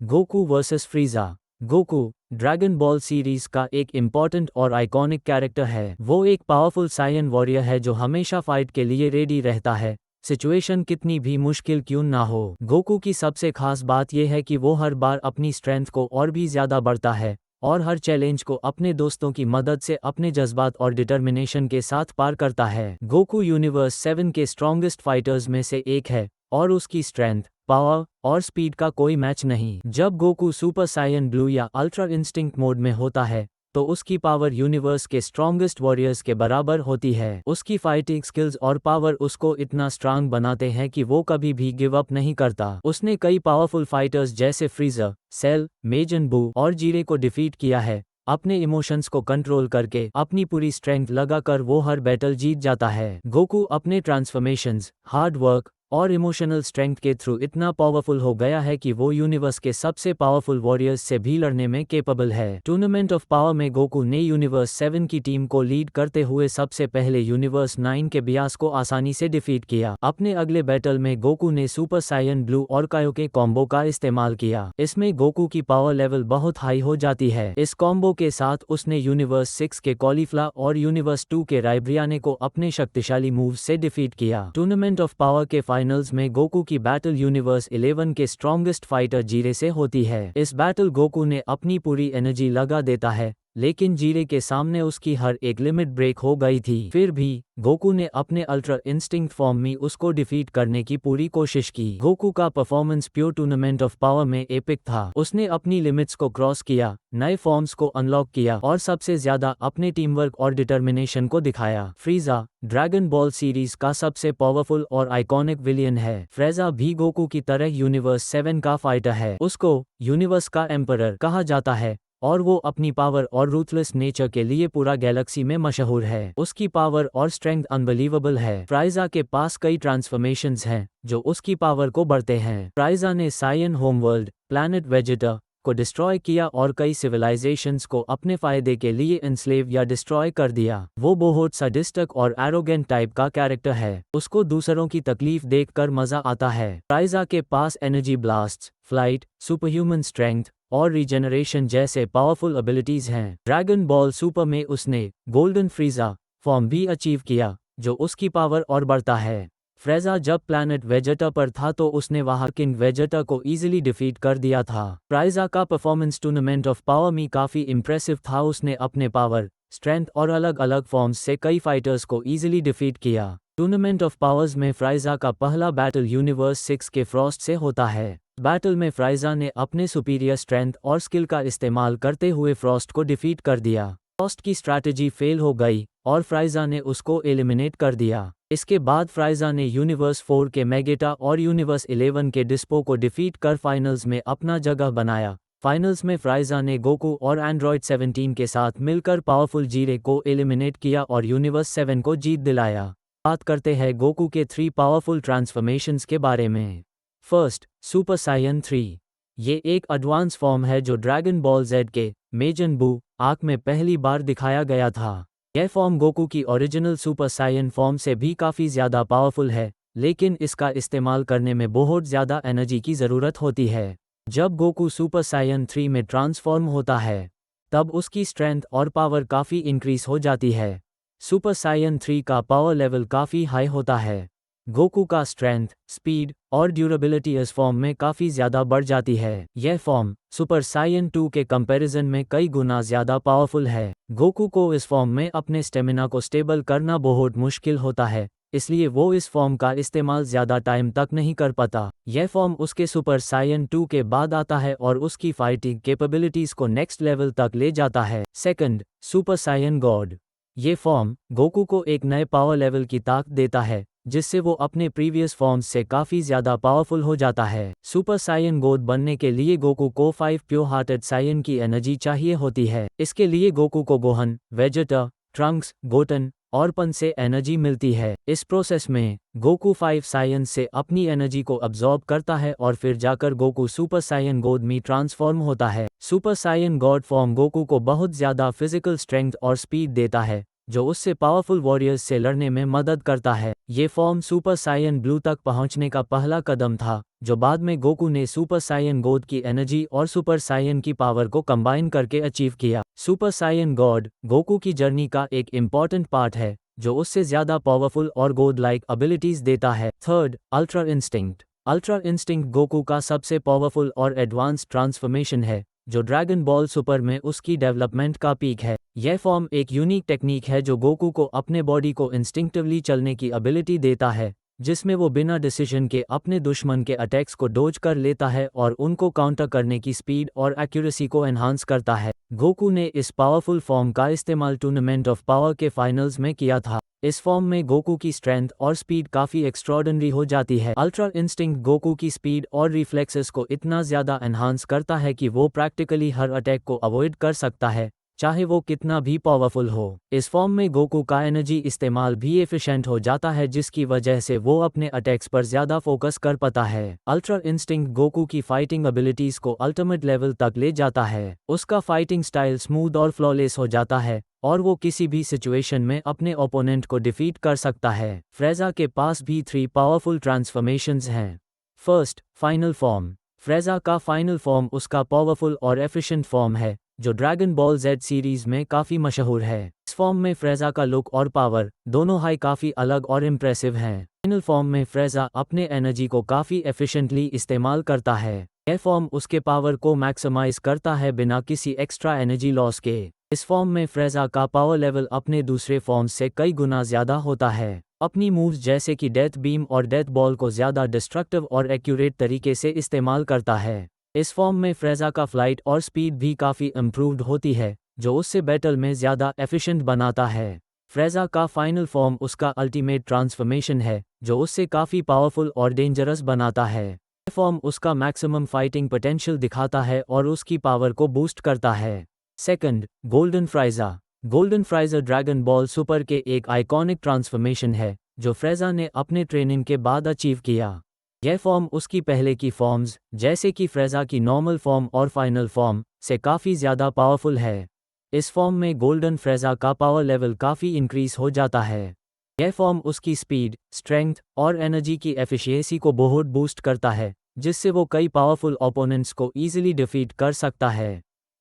Goku versus फ्रीजा। Goku dragon ball series का एक important और आइकॉनिक कैरेक्टर है। वो एक पावरफुल साइयन वॉरियर है जो हमेशा फाइट के लिए रेडी रहता है, सिचुएशन कितनी भी मुश्किल क्यों ना हो। गोकू की सबसे खास बात यह है कि वो हर बार अपनी स्ट्रेंथ को और भी ज्यादा बढ़ता है और हर चैलेंज को अपने दोस्तों की मदद से अपने जज्बात और डिटर्मिनेशन के साथ पार करता है। गोकू यूनिवर्स 7 के स्ट्रॉन्गेस्ट फाइटर्स में से एक है और उसकी स्ट्रेंथ, पावर और स्पीड का कोई मैच नहीं। जब गोकू सुपर साइयन ब्लू या अल्ट्रा इंस्टिंक्ट मोड में होता है तो उसकी पावर यूनिवर्स के स्ट्रॉन्गेस्ट वॉरियर्स के बराबर होती है। उसकी फाइटिंग स्किल्स और पावर उसको इतना स्ट्रांग बनाते हैं कि वो कभी भी गिव अप नहीं करता। उसने कई पावरफुल फाइटर्स जैसे फ्रीजर, सेल, मेजन बू और जीरे को डिफीट किया है। अपने इमोशंस को कंट्रोल करके अपनी पूरी स्ट्रेंथ लगाकर वो हर बैटल जीत जाता है। गोकू अपने ट्रांसफॉर्मेशंस, हार्ड वर्क और इमोशनल स्ट्रेंथ के थ्रू इतना पावरफुल हो गया है कि वो यूनिवर्स के सबसे पावरफुल वॉरियर्स से भी लड़ने में केपेबल है। टूर्नामेंट ऑफ पावर में गोकू ने यूनिवर्स 7 की टीम को लीड करते हुए सबसे पहले यूनिवर्स 9 के बियास को आसानी से डिफीट किया। अपने अगले बैटल में गोकू ने सुपर साइयन ब्लू और कायोके कॉम्बो का इस्तेमाल किया। इसमें गोकू की पावर लेवल बहुत हाई हो जाती है। इस कॉम्बो के साथ उसने यूनिवर्स 6 के कॉलीफ्ला और यूनिवर्स 2 के राइब्रियाने को अपने शक्तिशाली मूव से डिफीट किया। टूर्नामेंट ऑफ पावर के फाइनल्स में गोकू की बैटल यूनिवर्स 11 के स्ट्रॉन्गेस्ट फाइटर जीरे से होती है। इस बैटल गोकू ने अपनी पूरी एनर्जी लगा देता है, लेकिन जीरे के सामने उसकी हर एक लिमिट ब्रेक हो गई थी। फिर भी गोकू ने अपने अल्ट्रा इंस्टिंक्ट फॉर्म में उसको डिफीट करने की पूरी कोशिश की। गोकू का performance pure tournament of power में एपिक था। उसने अपनी लिमिट्स को क्रॉस किया, नए फॉर्म्स को अनलॉक किया और सबसे ज्यादा अपने टीम वर्क और डिटर्मिनेशन को दिखाया। फ्रीजा ड्रैगन बॉल सीरीज का सबसे पावरफुल और आइकॉनिक विलियन है। फ्रेजा भी गोकू की तरह यूनिवर्स 7 का फाइटर है। उसको यूनिवर्स का एम्परर कहा जाता है और वो अपनी पावर और रूथलेस नेचर के लिए पूरा गैलेक्सी में मशहूर है। उसकी पावर और स्ट्रेंथ अनबिलीवेबल है। फ्राइजा के पास कई ट्रांसफॉर्मेशंस हैं जो उसकी पावर को बढ़ते हैं। फ्राइजा ने साइयन होमवर्ल्ड, प्लैनेट वेजेटा को डिस्ट्रॉय किया और कई सिविलाइजेशंस को अपने फायदे के लिए एनस्लेव या डिस्ट्रॉय कर दिया। वो बहुत सडिस्टिक और एरोगेंट टाइप का कैरेक्टर है। उसको दूसरों की तकलीफ देखकर मजा आता है। फ्राइजा के पास energy blasts, flight, superhuman strength और रीजेनरेशन जैसे पावरफुल एबिलिटीज हैं। ड्रैगन बॉल सुपर में उसने गोल्डन फ्रीजा फॉर्म भी अचीव किया जो उसकी पावर और बढ़ता है। फ्रेजा जब प्लैनेट वेजेटा पर था तो उसने वहां किंग वेजेटा को इजीली डिफीट कर दिया था। फ्राइजा का परफॉर्मेंस टूर्नामेंट ऑफ पावर में काफी इंप्रेसिव था। उसने अपने पावर, स्ट्रेंथ और अलग अलग फॉर्म्स से कई फाइटर्स को इजीली डिफीट किया। टूर्नामेंट ऑफ पावर्स में फ्राइजा का पहला बैटल यूनिवर्स 6 के फ्रॉस्ट से होता है। बैटल में फ्राइजा ने अपने सुपीरियर स्ट्रेंथ और स्किल का इस्तेमाल करते हुए फ्रॉस्ट को डिफीट कर दिया। फ्रॉस्ट की स्ट्रैटेजी फेल हो गई और फ्राइजा ने उसको एलिमिनेट कर दिया। इसके बाद फ्राइजा ने यूनिवर्स 4 के मेगेटा और यूनिवर्स 11 के डिस्पो को डिफीट कर फाइनल्स में अपना जगह बनाया। फाइनल्स में फ्राइजा ने गोकू और एंड्रॉयड 17 के साथ मिलकर पावरफुल जीरे को एलिमिनेट किया और यूनिवर्स 7 को जीत दिलाया। बात करते हैं गोकू के 3 पावरफुल ट्रांसफॉर्मेशंस के बारे में। First, super Saiyan 3। ये एक एडवांस फॉर्म है जो ड्रैगन बॉल जेड के मेजन बू आर्क में पहली बार दिखाया गया था। यह फॉर्म गोकू की ओरिजिनल सुपर साइयन फॉर्म से भी काफ़ी ज़्यादा पावरफुल है, लेकिन इसका इस्तेमाल करने में बहुत ज़्यादा एनर्जी की ज़रूरत होती है। जब गोकू सुपर साइयन 3 में ट्रांसफॉर्म होता है तब उसकी स्ट्रेंथ और पावर काफ़ी इंक्रीज हो जाती है। सुपर साइयन 3 का पावर लेवल काफ़ी हाई होता है। गोकू का स्ट्रेंथ, स्पीड और ड्यूरेबिलिटी इस फॉर्म में काफ़ी ज़्यादा बढ़ जाती है। यह फॉर्म सुपर साइयन 2 के कंपैरिजन में कई गुना ज़्यादा पावरफुल है। गोकू को इस फॉर्म में अपने स्टेमिना को स्टेबल करना बहुत मुश्किल होता है, इसलिए वो इस फॉर्म का इस्तेमाल ज़्यादा टाइम तक नहीं कर पाता। यह फॉर्म उसके सुपर साइयन 2 के बाद आता है और उसकी फाइटिंग कैपेबिलिटीज़ को नेक्स्ट लेवल तक ले जाता है। Second, super Saiyan god. ये फॉर्म गोकू को एक नए पावर लेवल की ताकत देता है जिससे वो अपने प्रीवियस फॉर्म्स से काफ़ी ज़्यादा पावरफुल हो जाता है। सुपर साइयन गॉड बनने के लिए गोकू को 5 प्योर हार्टेड साइयन की एनर्जी चाहिए होती है। इसके लिए गोकू को गोहन, वेजेटा, ट्रंक्स, गोटन और पन से एनर्जी मिलती है। इस प्रोसेस में गोकू 5 साइयन से अपनी एनर्जी को अब्जॉर्ब करता है और फिर जाकर गोकू सुपर साइयन गॉड में ट्रांसफॉर्म होता है। Super Saiyan God form Goku को बहुत ज़्यादा फिजिकल स्ट्रेंथ और स्पीड देता है, जो उससे पावरफुल वॉरियर्स से लड़ने में मदद करता है। ये फॉर्म सुपर साइयन ब्लू तक पहुंचने का पहला कदम था, जो बाद में गोकू ने सुपर साइयन गॉड की एनर्जी और सुपर साइयन की पावर को कंबाइन करके अचीव किया। सुपर साइयन गॉड गोकू की जर्नी का एक इम्पॉर्टेंट पार्ट है, जो उससे ज्यादा पावरफुल और गॉड लाइक एबिलिटीज देता है। Third, ultra instinct. Ultra instinct Goku का सबसे पावरफुल और एडवांस ट्रांसफॉर्मेशन है, जो ड्रैगन बॉल सुपर में उसकी डेवलपमेंट का पीक है। यह फॉर्म एक यूनिक टेक्निक है जो गोकू को अपने बॉडी को इंस्टिंक्टिवली चलने की एबिलिटी देता है, जिसमें वो बिना डिसीजन के अपने दुश्मन के अटैक्स को डोज कर लेता है और उनको काउंटर करने की स्पीड और एक्यूरेसी को एनहांस करता है। गोकू ने इस पावरफुल फॉर्म का इस्तेमाल टूर्नामेंट ऑफ पावर के फाइनल्स में किया था। इस फॉर्म में गोकू की स्ट्रेंथ और स्पीड काफी एक्स्ट्रॉर्डिनरी हो जाती है। अल्ट्रा इंस्टिंक्ट गोकू की स्पीड और रिफ्लेक्सेस को इतना ज्यादा एनहांस करता है कि वो प्रैक्टिकली हर अटैक को अवॉइड कर सकता है, चाहे वो कितना भी पावरफुल हो। इस फॉर्म में गोकू का एनर्जी इस्तेमाल भी एफिशिएंट हो जाता है, जिसकी वजह से वो अपने अटैक्स पर ज्यादा फोकस कर पाता है। अल्ट्रा इंस्टिंक्ट गोकू की फाइटिंग एबिलिटीज को अल्टीमेट लेवल तक ले जाता है। उसका फाइटिंग स्टाइल स्मूथ और फ्लॉलेस हो जाता है और वो किसी भी सिचुएशन में अपने ओपोनेंट को डिफीट कर सकता है। फ्रेजा के पास भी 3 पावरफुल ट्रांसफॉर्मेशंस हैं। First, final form. फ्रेजा का फाइनल फॉर्म उसका पावरफुल और एफिशिएंट फॉर्म है, जो ड्रैगन बॉल जेड सीरीज में काफी मशहूर है। इस फॉर्म में फ्रेजा का लुक और पावर दोनों हाई काफी अलग और इम्प्रेसिव हैं। फाइनल फॉर्म में फ्रेजा अपने एनर्जी को काफी एफिशिएंटली इस्तेमाल करता है। यह फॉर्म उसके पावर को मैक्सिमाइज करता है बिना किसी एक्स्ट्रा एनर्जी लॉस के। इस फॉर्म में फ्रेजा का पावर लेवल अपने दूसरे फॉर्म्स से कई गुना ज्यादा होता है। अपनी मूव्स जैसे कि डेथ बीम और डेथ बॉल को ज्यादा डिस्ट्रक्टिव और एक्यूरेट तरीके से इस्तेमाल करता है। इस फॉर्म में फ्रेजा का फ्लाइट और स्पीड भी काफी इम्प्रूव्ड होती है, जो उससे बैटल में ज्यादा एफिशिएंट बनाता है। फ्रेजा का फाइनल फॉर्म उसका अल्टीमेट ट्रांसफॉर्मेशन है, जो उससे काफी पावरफुल और डेंजरस बनाता है। यह फॉर्म उसका मैक्सिमम फाइटिंग पोटेंशियल दिखाता है और उसकी पावर को बूस्ट करता है। Second, golden Frieza. Golden Frieza Dragon Ball Super के एक आइकॉनिक ट्रांसफॉर्मेशन है, जो फ्रेजा ने अपने ट्रेनिंग के बाद अचीव किया। यह फॉर्म उसकी पहले की फॉर्म्स जैसे कि फ्रेजा की नॉर्मल फॉर्म और फाइनल फॉर्म से काफ़ी ज़्यादा पावरफुल है। इस फॉर्म में गोल्डन फ्रेजा का पावर लेवल काफ़ी इंक्रीज हो जाता है। यह फॉर्म उसकी स्पीड, स्ट्रेंथ और एनर्जी की एफिशिएंसी को बहुत बूस्ट करता है, जिससे वो कई पावरफुल ओपोनेंट्स को ईजिली डिफीट कर सकता है।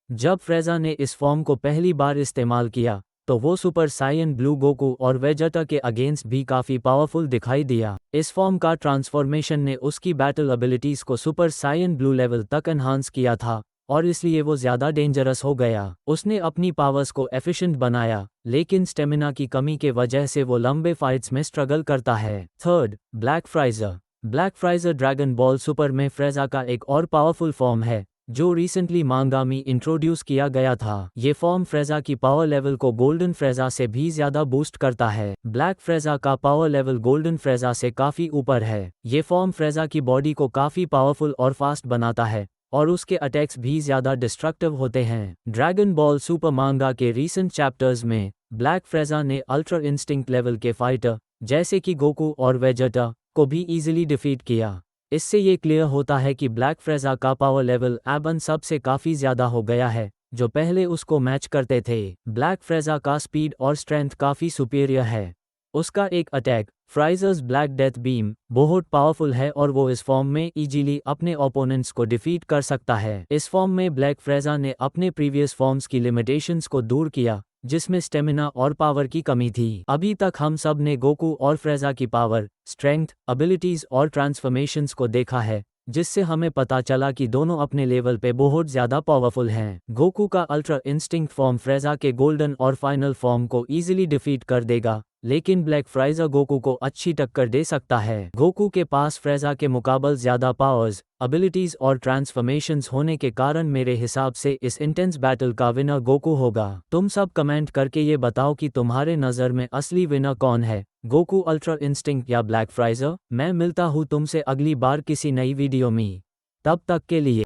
जब फ्रेजा ने इस फॉर्म को पहली बार इस्तेमाल किया, तो वो सुपर साइयन ब्लू गोकू और वेजेटा के अगेंस्ट भी काफ़ी पावरफुल दिखाई दिया। इस फॉर्म का ट्रांसफॉर्मेशन ने उसकी बैटल एबिलिटीज़ को सुपर साइयन ब्लू लेवल तक एनहांस किया था और इसलिए वो ज़्यादा डेंजरस हो गया। उसने अपनी पावर्स को एफिशिएंट बनाया, लेकिन स्टेमिना की कमी के वजह से वो लंबे फाइट्स में स्ट्रगल करता है। Third, black Frieza. Black Frieza Dragon Ball Super में फ्रेजा का एक और पावरफुल फॉर्म है, जो रिसेंटली मांगा में इंट्रोड्यूस किया गया था। ये फॉर्म फ्रेजा की पावर लेवल को गोल्डन फ्रेजा से भी ज्यादा बूस्ट करता है। ब्लैक फ्रेजा का पावर लेवल गोल्डन फ्रेजा से काफी ऊपर है। ये फॉर्म फ्रेजा की बॉडी को काफी पावरफुल और फास्ट बनाता है और उसके अटैक्स भी ज्यादा डिस्ट्रक्टिव होते हैं। ड्रैगन बॉल सुपर मांगा के रीसेंट चैप्टर्स में ब्लैक फ्रेजा ने अल्ट्रा इंस्टिंक्ट लेवल के फाइटर जैसे कि गोकू और वेजेटा को भी इजीली डिफीट किया। इससे ये क्लियर होता है कि ब्लैक फ्रेजा का पावर लेवल अब उन सब से काफ़ी ज़्यादा हो गया है, जो पहले उसको मैच करते थे। ब्लैक फ्रेजा का स्पीड और स्ट्रेंथ काफ़ी सुपीरियर है। उसका एक अटैक, फ्राइज़र्स ब्लैक डेथ बीम, बहुत पावरफुल है और वो इस फॉर्म में इजीली अपने ओपोनेंट्स को डिफीट कर सकता है। इस फॉर्म में ब्लैक फ्रेजा ने अपने प्रीवियस फॉर्म्स की लिमिटेशंस को दूर किया, जिसमें स्टेमिना और पावर की कमी थी। अभी तक हम सब ने गोकू और फ्रेजा की पावर, स्ट्रेंथ, एबिलिटीज और ट्रांसफॉर्मेशंस को देखा है, जिससे हमें पता चला कि दोनों अपने लेवल पे बहुत ज़्यादा पावरफुल हैं। गोकू का अल्ट्रा इंस्टिंक्ट फॉर्म फ्रेजा के गोल्डन और फाइनल फॉर्म को ईजिली डिफीट कर देगा, लेकिन ब्लैक फ्राइज़र गोकू को अच्छी टक्कर दे सकता है। गोकू के पास फ्रेजा के मुकाबले ज़्यादा पावर्स, एबिलिटीज और ट्रांसफॉर्मेशंस होने के कारण मेरे हिसाब से इस इंटेंस बैटल का विनर गोकू होगा। तुम सब कमेंट करके ये बताओ कि तुम्हारे नज़र में असली विनर कौन है, गोकू अल्ट्रा इंस्टिंक्ट या ब्लैक फ्राइज़र। मैं मिलता हूँ तुमसे अगली बार किसी नई वीडियो में। तब तक के लिए।